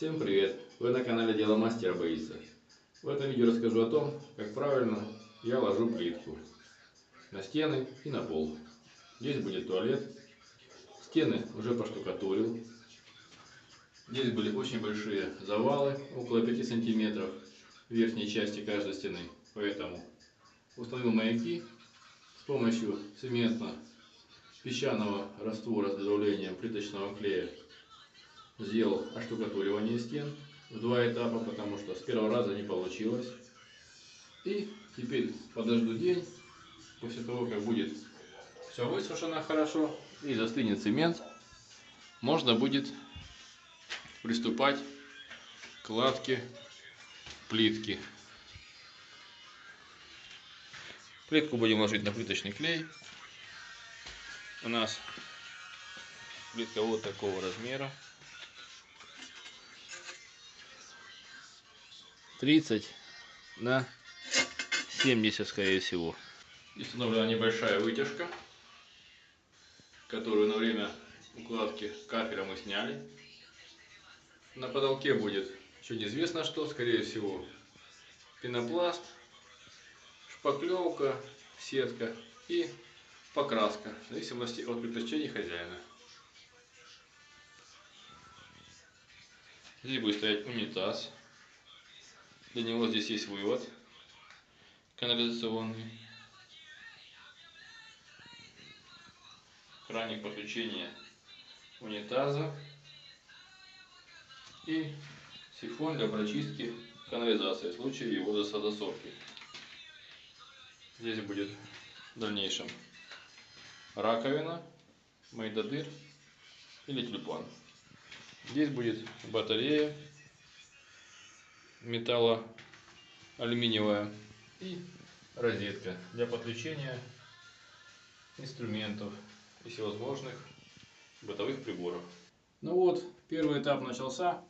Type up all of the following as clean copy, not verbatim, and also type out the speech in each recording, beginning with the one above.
Всем привет! Вы на канале Дело Мастера Боится. В этом видео расскажу о том, как правильно я ложу плитку на стены и на пол. Здесь будет туалет. Стены уже поштукатурил. Здесь были очень большие завалы, около 5 сантиметров в верхней части каждой стены. Поэтому установил маяки с помощью цементно-песчаного раствора с добавлением плиточного клея. Сделал оштукатуривание стен в 2 этапа, потому что с первого раза не получилось. И теперь подожду день, после того, как будет все высушено хорошо и застынет цемент, можно будет приступать к кладке плитки. Плитку будем ложить на плиточный клей. У нас плитка вот такого размера. 30 на 70, скорее всего. И установлена небольшая вытяжка, которую на время укладки кафеля мы сняли. На потолке будет еще неизвестно что, скорее всего пенопласт, шпаклевка, сетка и покраска, в зависимости от предпочтений хозяина. Здесь будет стоять унитаз. Для него здесь есть вывод канализационный, краник подключения унитаза и сифон для прочистки канализации в случае его засорки. Здесь будет в дальнейшем раковина, мейдодыр или тюльпан. Здесь будет батарея металлоалюминиевая и розетка для подключения инструментов и всевозможных бытовых приборов. Ну вот, первый этап начался.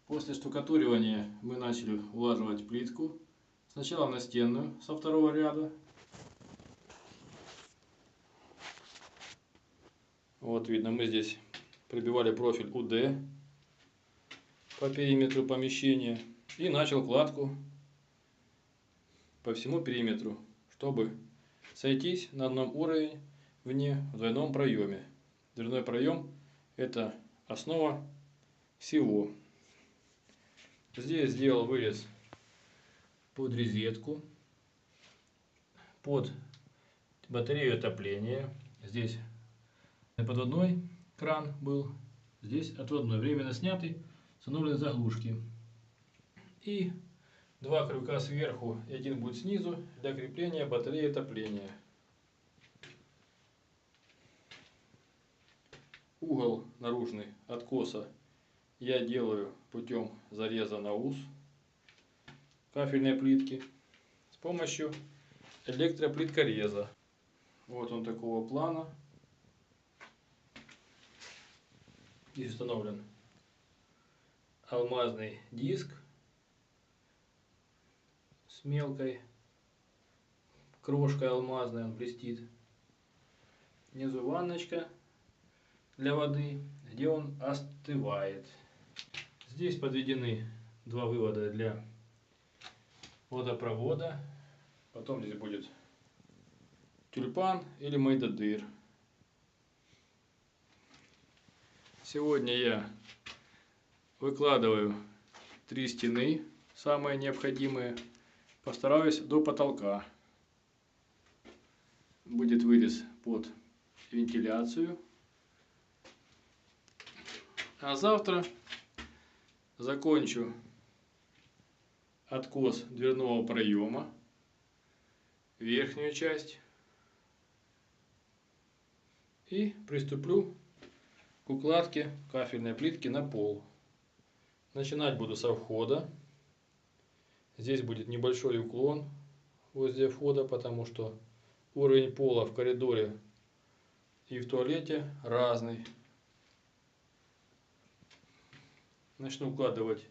После штукатуривания мы начали улаживать плитку. Сначала настенную со второго ряда. Вот видно, мы здесь прибивали профиль УД по периметру помещения. И начал кладку по всему периметру, чтобы сойтись на одном уровне в двойном проеме. Дверной проем — это основа всего. Здесь сделал вырез под розетку, под батарею отопления. Здесь подводной кран был, здесь отводной, временно снятый, установлены заглушки. И 2 крюка сверху и 1 будет снизу для крепления батареи отопления. Угол наружный откоса я делаю путем зареза на ус кафельной плитки с помощью электроплиткореза. Вот он такого плана. Здесь установлен алмазный диск с мелкой крошкой алмазной, он блестит. Внизу ванночка для воды, где он остывает. Здесь подведены 2 вывода для водопровода. Потом здесь будет тюльпан или мейдодыр. Сегодня я выкладываю 3 стены, самые необходимые. Постараюсь до потолка. Будет вырез под вентиляцию. А завтра закончу откос дверного проема, верхнюю часть, и приступлю к укладке кафельной плитки на пол. Начинать буду со входа. Здесь будет небольшой уклон возле входа, потому что уровень пола в коридоре и в туалете разный. Начну укладывать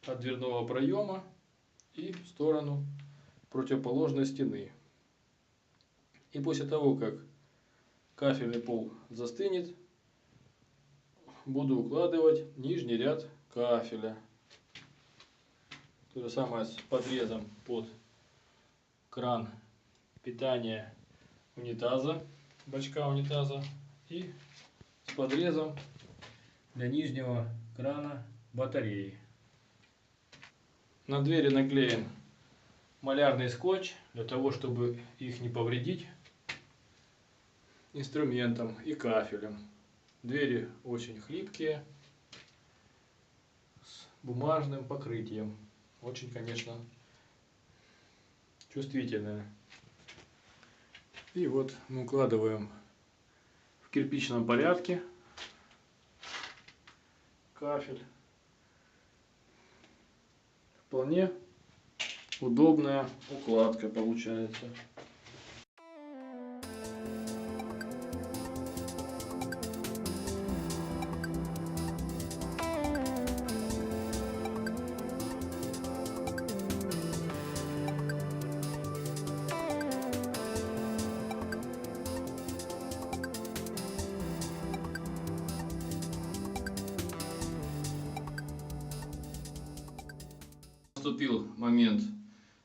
от дверного проема и в сторону противоположной стены. И после того, как кафельный пол застынет, буду укладывать нижний ряд кафеля. То же самое с подрезом под кран питания унитаза, бачка унитаза, и с подрезом для нижнего крана батареи. На двери наклеен малярный скотч для того, чтобы их не повредить инструментом и кафелем. Двери очень хлипкие, с бумажным покрытием. Очень, конечно, чувствительная. И вот мы укладываем в кирпичном порядке кафель. Вполне удобная укладка получается. Наступил момент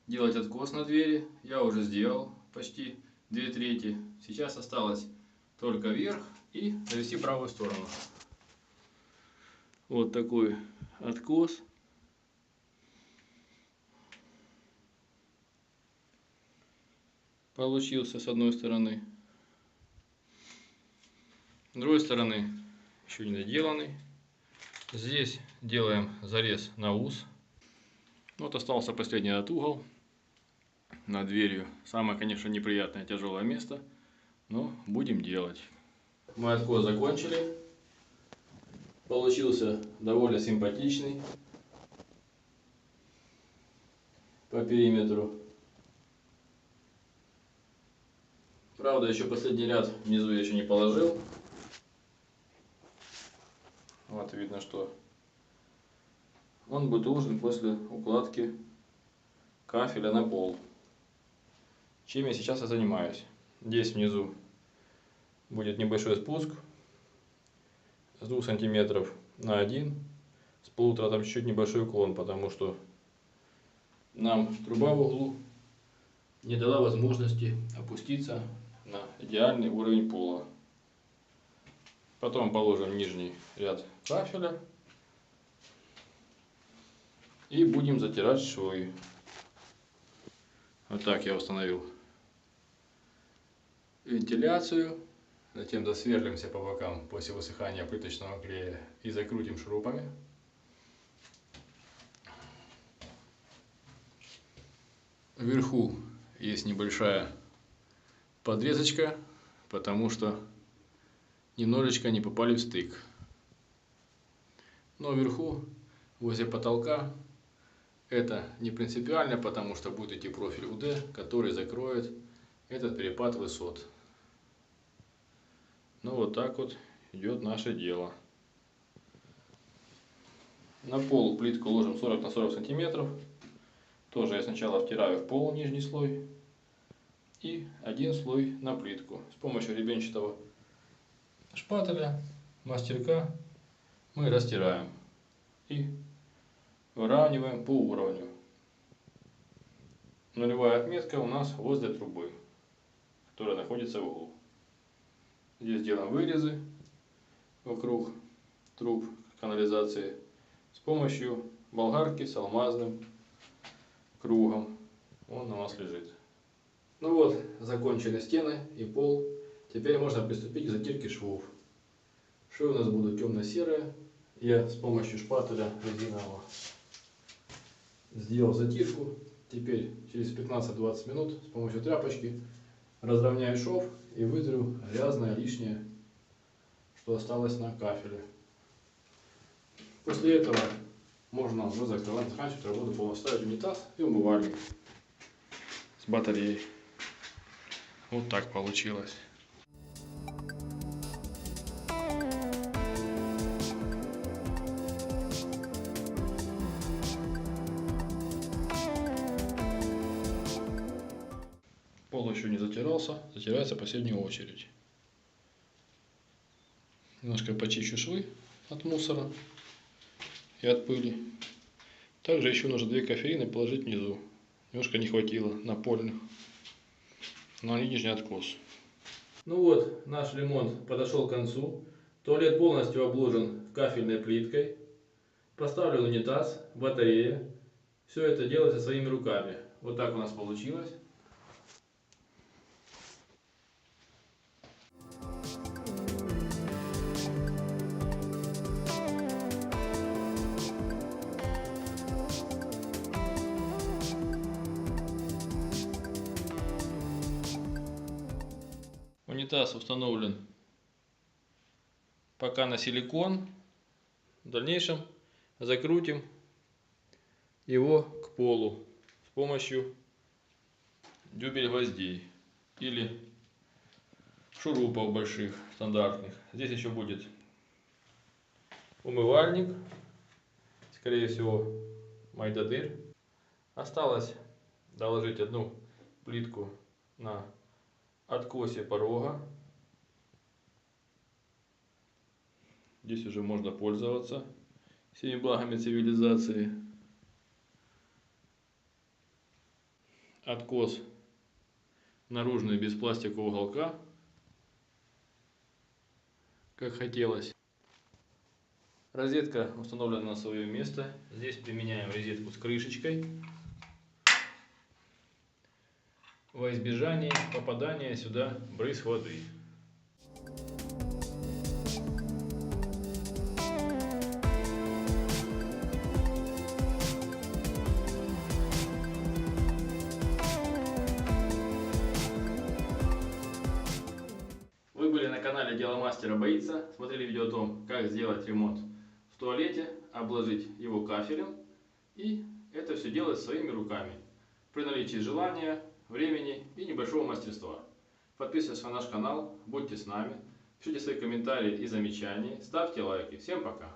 делать откос на двери. Я уже сделал почти 2/3. Сейчас осталось только верх и завести правую сторону. Вот такой откос. Получился с одной стороны. С другой стороны еще не доделанный. Здесь делаем зарез на ус. Вот остался последний этот угол над дверью. Самое, конечно, неприятное, тяжелое место, но будем делать. Мы откос закончили. Получился довольно симпатичный по периметру. Правда, еще последний ряд внизу я еще не положил. Вот видно, что он будет нужен после укладки кафеля на пол. Чем я сейчас и занимаюсь. Здесь внизу будет небольшой спуск с 2 сантиметров на 1. С 1,5 там чуть-чуть небольшой уклон, потому что нам труба в углу не дала возможности опуститься на идеальный уровень пола. Потом положим нижний ряд кафеля. И будем затирать швы. Вот так я установил вентиляцию. Затем досверлимся по бокам после высыхания плиточного клея и закрутим шурупами. Вверху есть небольшая подрезочка, потому что немножечко не попали в стык. Но вверху, возле потолка, это не принципиально, потому что будет идти профиль УД, который закроет этот перепад высот. Ну вот так вот идет наше дело. На пол плитку ложим 40 на 40 сантиметров. Тоже я сначала втираю в пол нижний слой и один слой на плитку. С помощью ребенчатого шпателя, мастерка мы растираем и выравниваем по уровню. Нулевая отметка у нас возле трубы, которая находится в углу. Здесь делаем вырезы вокруг труб канализации с помощью болгарки с алмазным кругом. Он у нас лежит. Ну вот, закончены стены и пол. Теперь можно приступить к затирке швов. Швы у нас будут темно-серые. Я с помощью шпателя резинового сделал затирку. Теперь через 15-20 минут с помощью тряпочки разровняю шов и вытру грязное лишнее, что осталось на кафеле. После этого можно уже заканчивать работу полностью, ставить унитаз и умывальник с батареей. Вот так получилось. Пол еще не затирался, затирается в последнюю очередь. Немножко почищу швы от мусора и от пыли. Также еще нужно 2 кофеины положить внизу. Немножко не хватило напольных. Но они нижний откос. Ну вот, наш ремонт подошел к концу. Туалет полностью обложен кафельной плиткой. Поставлен унитаз, батарея. Все это делается своими руками. Вот так у нас получилось. Унитаз установлен пока на силикон. В дальнейшем закрутим его к полу с помощью дюбель гвоздей или шурупов больших, стандартных. Здесь еще будет умывальник, скорее всего майдадыр. Осталось доложить одну плитку на откосе порога. Здесь уже можно пользоваться всеми благами цивилизации. Откос наружный без пластикового уголка, как хотелось. Розетка установлена на свое место. Здесь применяем розетку с крышечкой во избежание попадания сюда брызг воды. Вы были на канале Дело мастера боится, смотрели видео о том, как сделать ремонт в туалете, обложить его кафелем, и это все делать своими руками, при наличии желания, времени и небольшого мастерства. Подписывайтесь на наш канал, будьте с нами, пишите свои комментарии и замечания, ставьте лайки. Всем пока!